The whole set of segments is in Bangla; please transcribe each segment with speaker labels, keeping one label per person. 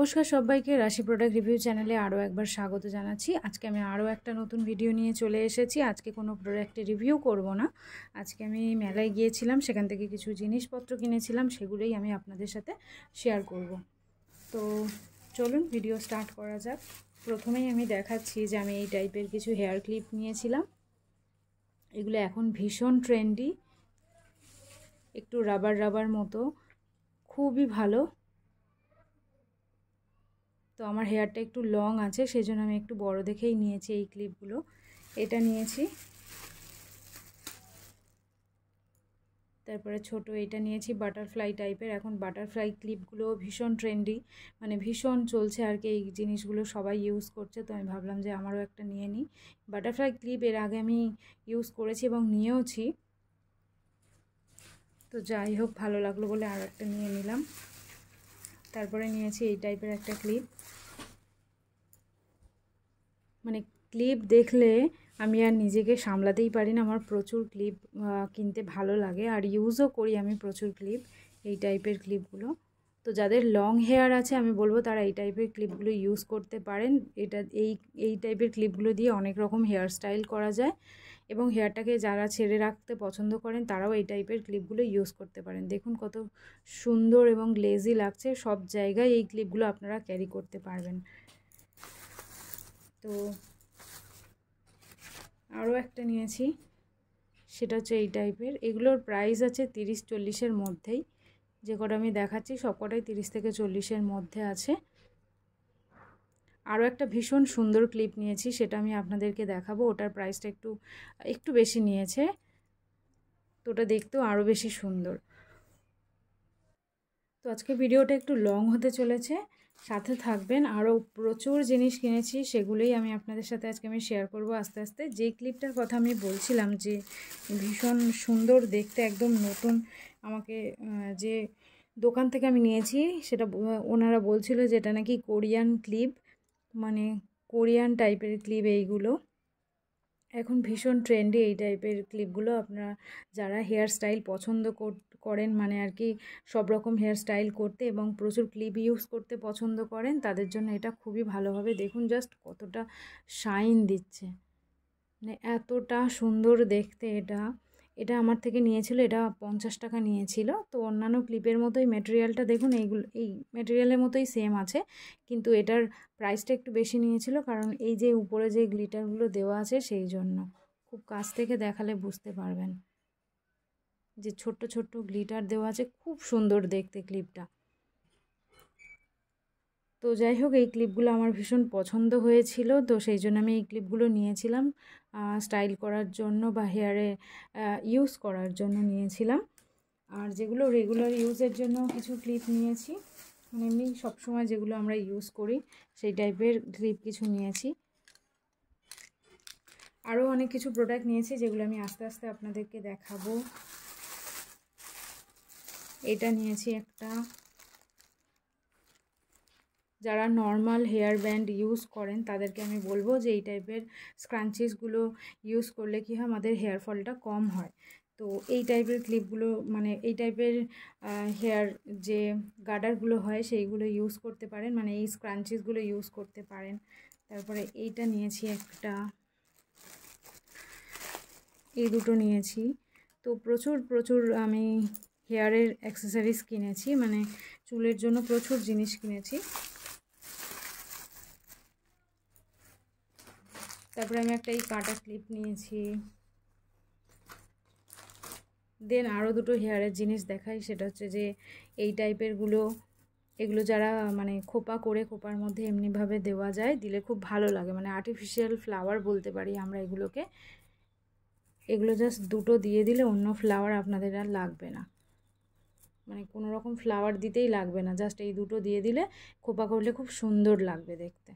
Speaker 1: নমস্কার সবাইকে রাশি প্রোডাক্ট রিভিউ চ্যানেলে আরও একবার স্বাগত জানাচ্ছি। আজকে আমি আরও একটা নতুন ভিডিও নিয়ে চলে এসেছি। আজকে কোনো প্রোডাক্টের রিভিউ করব না, আজকে আমি মেলায় গিয়েছিলাম, সেখান থেকে কিছু জিনিসপত্র কিনেছিলাম, সেগুলোই আমি আপনাদের সাথে শেয়ার করব। তো চলুন ভিডিও স্টার্ট করা যাক। প্রথমেই আমি দেখাচ্ছি যে আমি এই টাইপের কিছু হেয়ার ক্লিপ নিয়েছিলাম। এগুলো এখন ভীষণ ট্রেন্ডি, একটু রাবার রাবার মতো, খুবই ভালো। তো আমার হেয়ারটা একটু লং আছে, সেই জন্য আমি একটু বড় দেখেই নিয়েছি এই ক্লিপগুলো। এটা নিয়েছি, তারপরে ছোট এটা নিয়েছি বাটারফ্লাই টাইপের। এখন বাটারফ্লাই ক্লিপগুলো ভীষণ ট্রেন্ডি, মানে ভীষণ চলছে আর কি, এই জিনিসগুলো সবাই ইউজ করছে। তো আমি ভাবলাম যে আমারও একটা নিয়ে নিই। বাটারফ্লাই ক্লিপ এর আগে আমি ইউজ করেছি এবং নিয়েওছি, তো যাই হোক ভালো লাগলো বলে আর একটা নিয়ে নিলাম। তারপরে নিয়েছি এই টাইপের একটা ক্লিপ। মানে ক্লিপ দেখলে আমি আর নিজেকে সামলাতেই পারি না, আমার প্রচুর ক্লিপ কিনতে ভালো লাগে আর ইউজও করি আমি প্রচুর ক্লিপ, এই টাইপের ক্লিপগুলো। তো যাদের লং হেয়ার আছে আমি বলবো তারা এই টাইপের ক্লিপগুলো ইউজ করতে পারেন। এই টাইপের ক্লিপগুলো দিয়ে অনেক রকম হেয়ার স্টাইল করা যায়, এবং হেয়ারটাকে যারা ছেড়ে রাখতে পছন্দ করেন তারাও এই টাইপের ক্লিপগুলো ইউজ করতে পারেন। দেখুন কত সুন্দর এবং গ্লেজি লাগছে, সব জায়গায় এই ক্লিপগুলো আপনারা ক্যারি করতে পারবেন। তো আরও একটা নিয়েছি, সেটা হচ্ছে এই টাইপের। এগুলোর প্রাইস আছে 30-40-এর মধ্যেই, যে কটা আমি দেখাচ্ছি সব কটাই 30 থেকে 40-এর মধ্যে আছে। আরও একটা ভীষণ সুন্দর ক্লিপ নিয়েছি, সেটা আমি আপনাদেরকে দেখাবো। ওটার প্রাইসটা একটু বেশি নিয়েছে, তো ওটা দেখতেও আরও বেশি সুন্দর। তো আজকে ভিডিওটা একটু লং হতে চলেছে, সাথে থাকবেন। আরও প্রচুর জিনিস কিনেছি, সেগুলোই আমি আপনাদের সাথে আজকে আমি শেয়ার করব আস্তে আস্তে। যে ক্লিপটার কথা আমি বলছিলাম যে ভীষণ সুন্দর দেখতে, একদম নতুন, আমাকে যে দোকান থেকে আমি নিয়েছি সেটা ওনারা বলছিল যে এটা নাকি কোরিয়ান ক্লিপ, মানে কোরিয়ান টাইপের ক্লিপ। এইগুলো এখন ভীষণ ট্রেন্ডি এই টাইপের ক্লিপগুলো। আপনারা যারা হেয়ার স্টাইল পছন্দ করেন, মানে আর কি সব রকম হেয়ার স্টাইল করতে এবং প্রচুর ক্লিপ ইউজ করতে পছন্দ করেন, তাদের জন্য এটা খুবই ভালো হবে। দেখুন জাস্ট কতটা শাইন দিচ্ছে, মানে এতটা সুন্দর দেখতে। এটা আমার থেকে নিয়েছিল, এটা 50 টাকা নিয়েছিল। তো অন্যান্য ক্লিপের মতোই ম্যাটেরিয়ালটা দেখুন, এই ম্যাটেরিয়ালের মতোই সেম আছে, কিন্তু এটার প্রাইসটা একটু বেশি নিয়েছিল, কারণ এই যে উপরে যে গ্লিটারগুলো দেওয়া আছে সেই জন্য। খুব কাছ থেকে দেখালে বুঝতে পারবেন যে ছোট্ট ছোট্ট গ্লিটার দেওয়া আছে, খুব সুন্দর দেখতে ক্লিপটা। তো যাই হোক, এই ক্লিপগুলো আমার ভীষণ পছন্দ হয়েছিল, তো সেই জন্য আমি এই ক্লিপগুলো নিয়েছিলাম স্টাইল করার জন্য বা হেয়ারে ইউজ করার জন্য নিয়েছিলাম। আর যেগুলো রেগুলার ইউজের জন্য কিছু ক্লিপ নিয়েছি, মানে এমনি সবসময় যেগুলো আমরা ইউজ করি সেই টাইপের ক্লিপ কিছু নিয়েছি। আরও অনেক কিছু প্রোডাক্ট নিয়েছি, যেগুলো আমি আস্তে আস্তে আপনাদেরকে দেখাবো। এটা নিয়েছি একটা, যারা নর্মাল হেয়ার ব্যান্ড ইউজ করেন তাদেরকে আমি বলবো যে এই টাইপের স্ক্রাঞ্চিসগুলো ইউজ করলে কী হয়, আমাদের হেয়ার ফলটা কম হয়। তো এই টাইপের ক্লিপগুলো, মানে এই টাইপের হেয়ার যে গার্ডারগুলো হয় সেইগুলো ইউজ করতে পারেন, মানে এই স্ক্রাঞ্চিসগুলো ইউজ করতে পারেন। তারপরে এইটা নিয়েছি একটা, এই দুটো নিয়েছি। তো প্রচুর আমি হেয়ারের অ্যাক্সেসরিজ কিনেছি, মানে চুলের জন্য প্রচুর জিনিস কিনেছি। তারপরে আমি একটা এই কাটা ক্লিপ নিয়েছি। দেন আরও দুটো হেয়ারের জিনিস দেখাই, সেটা হচ্ছে যে এই এগুলো যারা মানে খোপা করে, খোপার মধ্যে এমনিভাবে দেওয়া যায়, দিলে খুব ভালো লাগে, মানে আর্টিফিশিয়াল ফ্লাওয়ার বলতে পারি আমরা এগুলোকে। এগুলো জাস্ট দুটো দিয়ে দিলে অন্য ফ্লাওয়ার আপনাদের আর লাগবে না, মানে কোনো রকম ফ্লাওয়ার দিতেই লাগবে না, জাস্ট এই দুটো দিয়ে দিলে খোপা করলে খুব সুন্দর লাগবে দেখতে।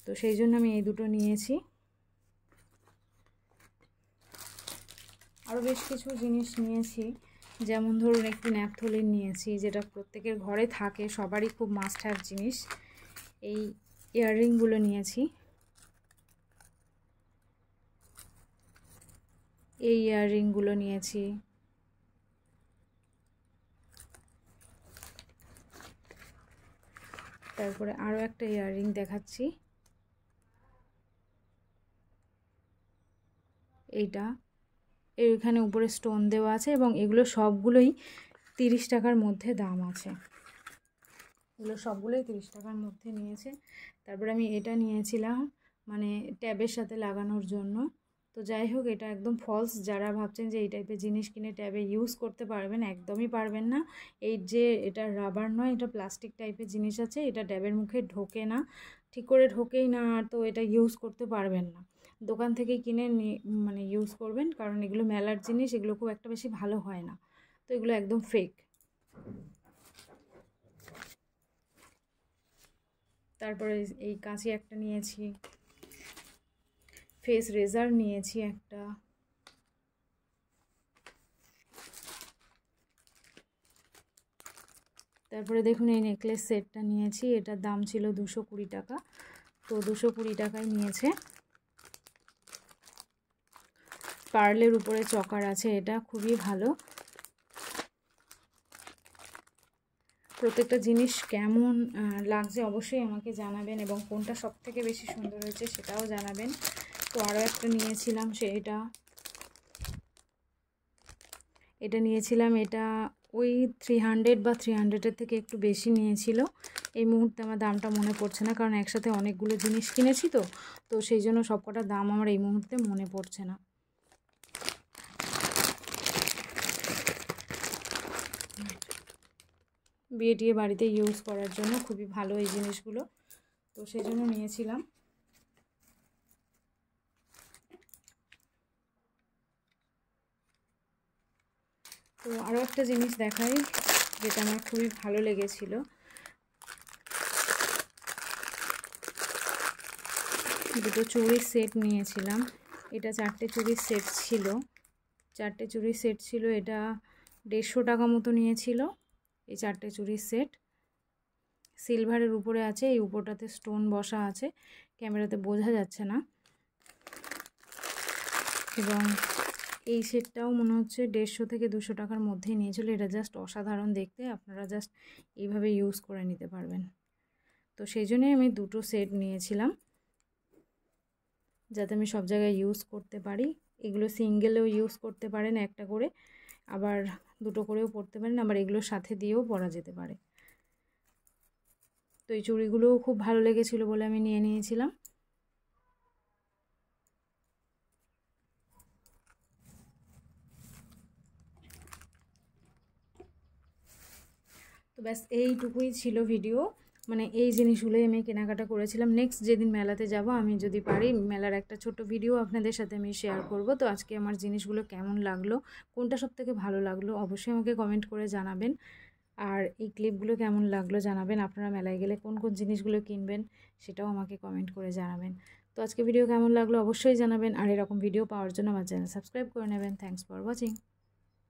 Speaker 1: তো সেই জন্য আমি এই দুটো নিয়েছি। আরও বেশ কিছু জিনিস নিয়েছি, যেমন ধরুন একটু ন্যাপথলিন নিয়েছি, যেটা প্রত্যেকের ঘরে থাকে, সবারই খুব মাস্ট হ্যাভ জিনিস। এই ইয়াররিংগুলো নিয়েছি, এই ইয়াররিংগুলো নিয়েছি। তারপরে আরও একটা ইয়াররিং দেখাচ্ছি, এইটা এখানে উপরে স্টোন দেওয়া আছে এবং এগুলো সবগুলোই 30 টাকার মধ্যে দাম আছে, এগুলো সবগুলোই 30 টাকার মধ্যে নিয়েছে। তারপরে আমি এটা নিয়েছিলাম মানে ট্যাবের সাথে লাগানোর জন্য। তো যাই হোক, এটা একদম ফলস। যারা ভাবছেন যে এই টাইপের জিনিস কিনে ট্যাবে ইউজ করতে পারবেন, একদমই পারবেন না। এই যে এটা রাবার নয়, এটা প্লাস্টিক টাইপের জিনিস আছে, এটা ট্যাবের মুখে ঢোকে না, ঠিক করে ঢোকেই না, তো এটা ইউজ করতে পারবেন না। দোকান থেকে কিনে মানে ইউজ করবেন, কারণ এগুলো মেলার জিনিস, এগুলো খুব একটা বেশি ভালো হয় না, তো এগুলো একদম ফেক। তারপরে এই কাঁচি একটা নিয়েছি, ফেস রেজার নিয়েছি একটা, তারপরে দেখুন এই নেকলেস সেটটা নিয়েছি, এটার দাম ছিল 220 টাকা, তো 220 টাকায় নিয়েছে। পার্লের উপরে চকার আছে, এটা খুবই ভালো। প্রত্যেকটা জিনিস কেমন লাগছে অবশ্যই আমাকে জানাবেন, এবং কোনটা সবথেকে বেশি সুন্দর হয়েছে সেটাও জানাবেন। তো আরও একটা নিয়েছিলাম, এটা নিয়েছিলাম, এটা ওই 300 বা 300-এর থেকে একটু বেশি নিয়েছিল। এই মুহূর্তে আমার দামটা মনে পড়ছে না, কারণ একসাথে অনেকগুলো জিনিস কিনেছি, তো সেই জন্য সবকটার দাম আমার এই মুহূর্তে মনে পড়ছে না। বিয়ে টিয়ে বাড়িতে ইউজ করার জন্য খুবই ভালো এই জিনিসগুলো, তো সেই জন্য নিয়েছিলাম। তো আরও একটা জিনিস দেখাই যেটা আমার খুবই ভালো লেগেছিল, দুটো চুড়ির সেট নিয়েছিলাম। এটা 4টে চুড়ির সেট ছিল, 4টে চুড়ির সেট ছিল, এটা 150 টাকা মতো নিয়েছিল এই 4টে চুড়ির সেট। সিলভারের উপরে আছে, এই উপরটাতে স্টোন বসা আছে, ক্যামেরাতে বোঝা যাচ্ছে না। এবং এই সেটটাও মনে হচ্ছে 150 থেকে 200 টাকার মধ্যেই নিয়েছিল। এটা জাস্ট অসাধারণ দেখতে, আপনারা জাস্ট এইভাবে ইউজ করে নিতে পারবেন। তো সেই জন্যই আমি দুটো সেট নিয়েছিলাম, যাতে আমি সব জায়গায় ইউজ করতে পারি। এগুলো সিঙ্গেলেও ইউজ করতে পারেন একটা করে, আবার দুটো করেও পরতে পারেন, আবার এগুলোর সাথে দিয়েও পরা যেতে পারে। তো এই চুড়িগুলোও খুব ভালো লেগেছিল বলে আমি নিয়ে নিয়েছিলাম। তো ব্যাস এইটুকুই ছিল ভিডিও, মানে এই জিনিসগুলোই আমি কেনাকাটা করেছিলাম। নেক্সট যেদিন মেলাতে যাব, আমি যদি পারি মেলার একটা ছোট ভিডিও আপনাদের সাথে আমি শেয়ার করব। তো আজকে আমার জিনিসগুলো কেমন লাগলো, কোনটা সবথেকে ভালো লাগলো অবশ্যই আমাকে কমেন্ট করে জানাবেন। আর এই ক্লিপগুলো কেমন লাগলো জানাবেন। আপনারা মেলায় গেলে কোন কোন জিনিসগুলো কিনবেন সেটাও আমাকে কমেন্ট করে জানাবেন। তো আজকে ভিডিও কেমন লাগলো অবশ্যই জানাবেন, আর এরকম ভিডিও পাওয়ার জন্য আমার চ্যানেল সাবস্ক্রাইব করে নেবেন। Thanks for watching.